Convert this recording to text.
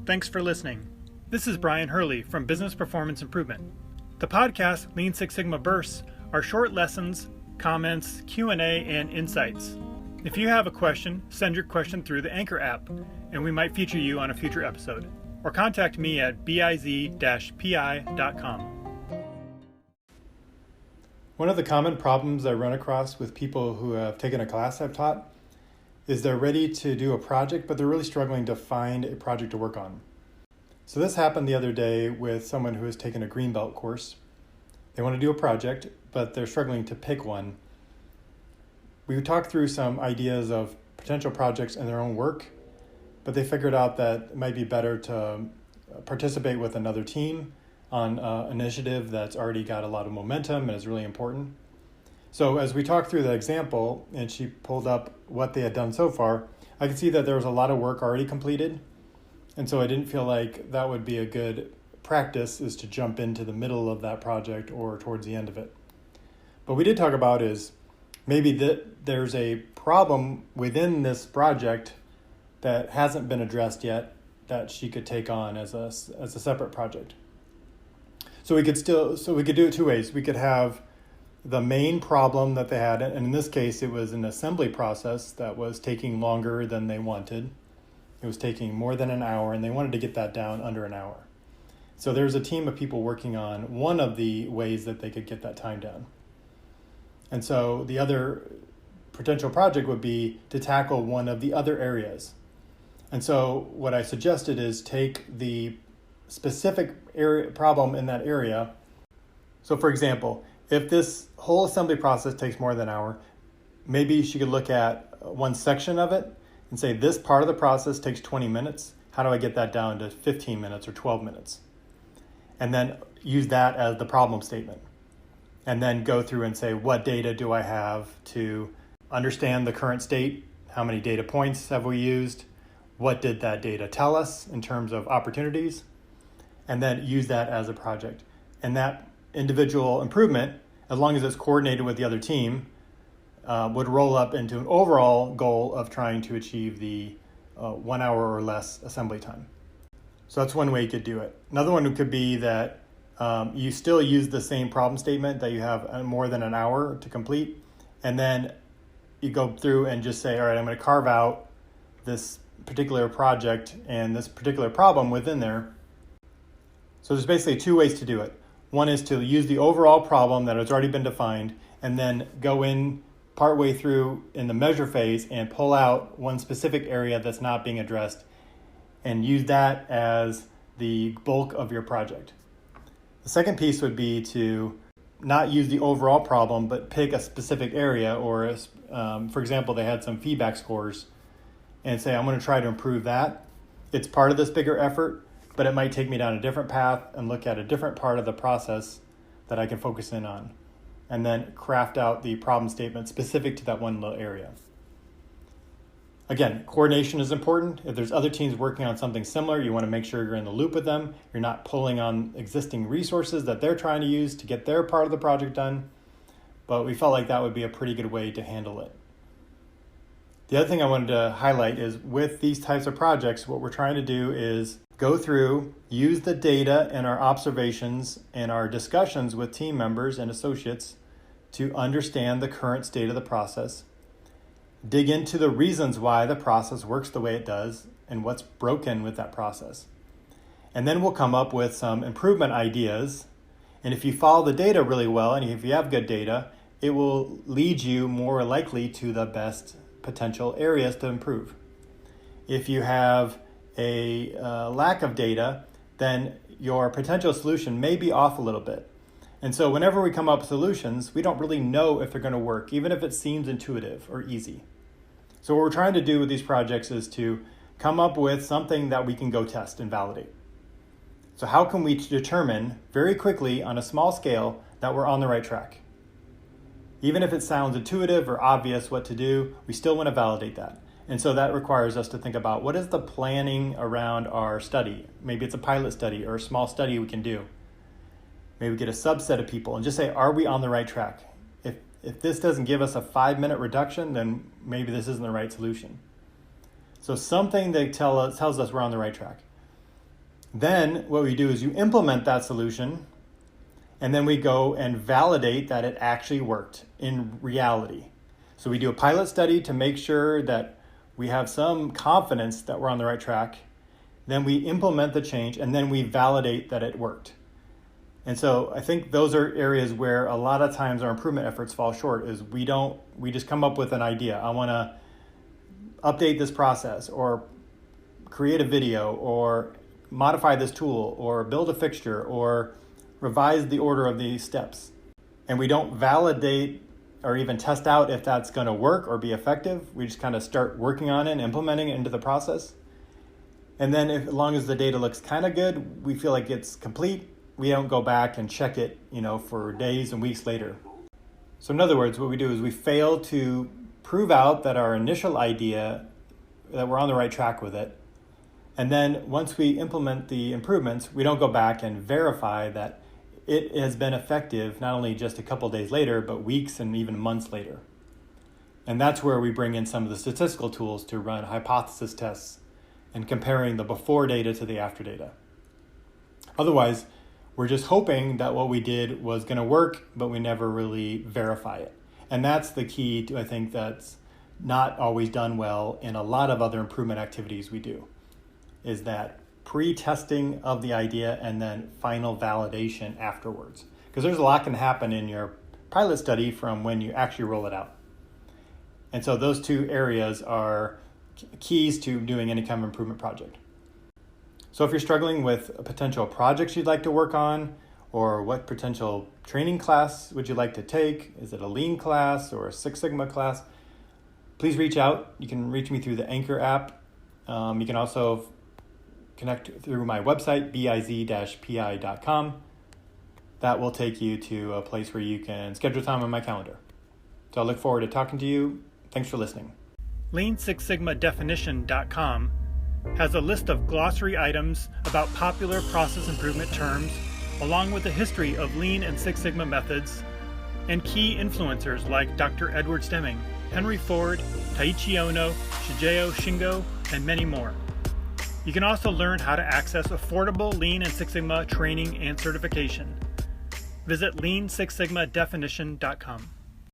Thanks for listening. This is Brian Hurley from Business Performance Improvement. The podcast Lean Six Sigma Bursts are short lessons, comments, Q&A, and insights. If you have a question, send your question through the Anchor app, and we might feature you on a future episode. Or contact me at biz-pi.com. One of the common problems I run across with people who have taken a class I've taught is they're ready to do a project, but they're really struggling to find a project to work on. So this happened the other day with someone who has taken a Greenbelt course. They want to do a project, but they're struggling to pick one. We talked through some ideas of potential projects in their own work, but they figured out that it might be better to participate with another team on an initiative that's already got a lot of momentum and is really important. So as we talked through the example and she pulled up what they had done so far, I could see that there was a lot of work already completed. And so I didn't feel like that would be a good practice, is to jump into the middle of that project or towards the end of it. But we did talk about is maybe that there's a problem within this project that hasn't been addressed yet that she could take on as a separate project. So we could do it two ways. We could have the main problem that they had, and in this case, it was an assembly process that was taking longer than they wanted. It was taking more than an hour, and they wanted to get that down under an hour. So there's a team of people working on one of the ways that they could get that time down. And so the other potential project would be to tackle one of the other areas. And so what I suggested is take the specific area problem in that area. So for example, if this whole assembly process takes more than an hour, maybe she could look at one section of it and say, this part of the process takes 20 minutes. How do I get that down to 15 minutes or 12 minutes? And then use that as the problem statement. And then go through and say, what data do I have to understand the current state? How many data points have we used? What did that data tell us in terms of opportunities? And then use that as a project. And that individual improvement, as long as it's coordinated with the other team, would roll up into an overall goal of trying to achieve the 1 hour or less assembly time. So that's one way you could do it. Another one could be that you still use the same problem statement that you have more than an hour to complete, and then you go through and just say, all right, I'm going to carve out this particular project and this particular problem within there. So there's basically two ways to do it. One is to use the overall problem that has already been defined and then go in partway through in the measure phase and pull out one specific area that's not being addressed and use that as the bulk of your project. The second piece would be to not use the overall problem, but pick a specific area or, for example, they had some feedback scores and say, I'm going to try to improve that. It's part of this bigger effort, but it might take me down a different path and look at a different part of the process that I can focus in on, and then craft out the problem statement specific to that one little area. Again, coordination is important. If there's other teams working on something similar, you want to make sure you're in the loop with them. You're not pulling on existing resources that they're trying to use to get their part of the project done. But we felt like that would be a pretty good way to handle it. The other thing I wanted to highlight is with these types of projects, what we're trying to do is go through, use the data and our observations and our discussions with team members and associates to understand the current state of the process, dig into the reasons why the process works the way it does and what's broken with that process. And then we'll come up with some improvement ideas. And if you follow the data really well, and if you have good data, it will lead you more likely to the best potential areas to improve. If you have a lack of data, then your potential solution may be off a little bit. And so whenever we come up with solutions, we don't really know if they're going to work, even if it seems intuitive or easy. So what we're trying to do with these projects is to come up with something that we can go test and validate. So how can we determine very quickly on a small scale that we're on the right track? Even if it sounds intuitive or obvious what to do, we still want to validate that. And so that requires us to think about what is the planning around our study. Maybe it's a pilot study or a small study we can do. Maybe get a subset of people and just say, are we on the right track? If this doesn't give us a 5-minute reduction, then maybe this isn't the right solution. So something that tells us we're on the right track. Then what we do is you implement that solution, and then we go and validate that it actually worked in reality. So we do a pilot study to make sure that we have some confidence that we're on the right track. Then we implement the change, and then we validate that it worked. And so I think those are areas where a lot of times our improvement efforts fall short, is we just come up with an idea. I want to update this process, or create a video, or modify this tool, or build a fixture, or revise the order of these steps. And we don't validate or even test out if that's going to work or be effective. We just kind of start working on it and implementing it into the process. And then as long as the data looks kind of good, we feel like it's complete, we don't go back and check it, for days and weeks later. So in other words, what we do is we fail to prove out that our initial idea, that we're on the right track with it. And then once we implement the improvements, we don't go back and verify that it has been effective, not only just a couple days later, but weeks and even months later. And that's where we bring in some of the statistical tools to run hypothesis tests and comparing the before data to the after data. Otherwise, we're just hoping that what we did was going to work, but we never really verify it. And that's the key to, I think, that's not always done well in a lot of other improvement activities we do, is that pre-testing of the idea and then final validation afterwards. Because there's a lot can happen in your pilot study from when you actually roll it out. And so those two areas are keys to doing any kind of improvement project. So if you're struggling with potential projects you'd like to work on, or what potential training class would you like to take, is it a Lean class or a Six Sigma class, please reach out. You can reach me through the Anchor app. You can also connect through my website, biz-pi.com. That will take you to a place where you can schedule time on my calendar. So I look forward to talking to you. Thanks for listening. Lean6sigma-definition.com has a list of glossary items about popular process improvement terms, along with the history of Lean and Six Sigma methods, and key influencers like Dr. Edward Stemming, Henry Ford, Taiichi Ohno, Shigeo Shingo, and many more. You can also learn how to access affordable Lean and Six Sigma training and certification. Visit Lean6sigma-definition.com.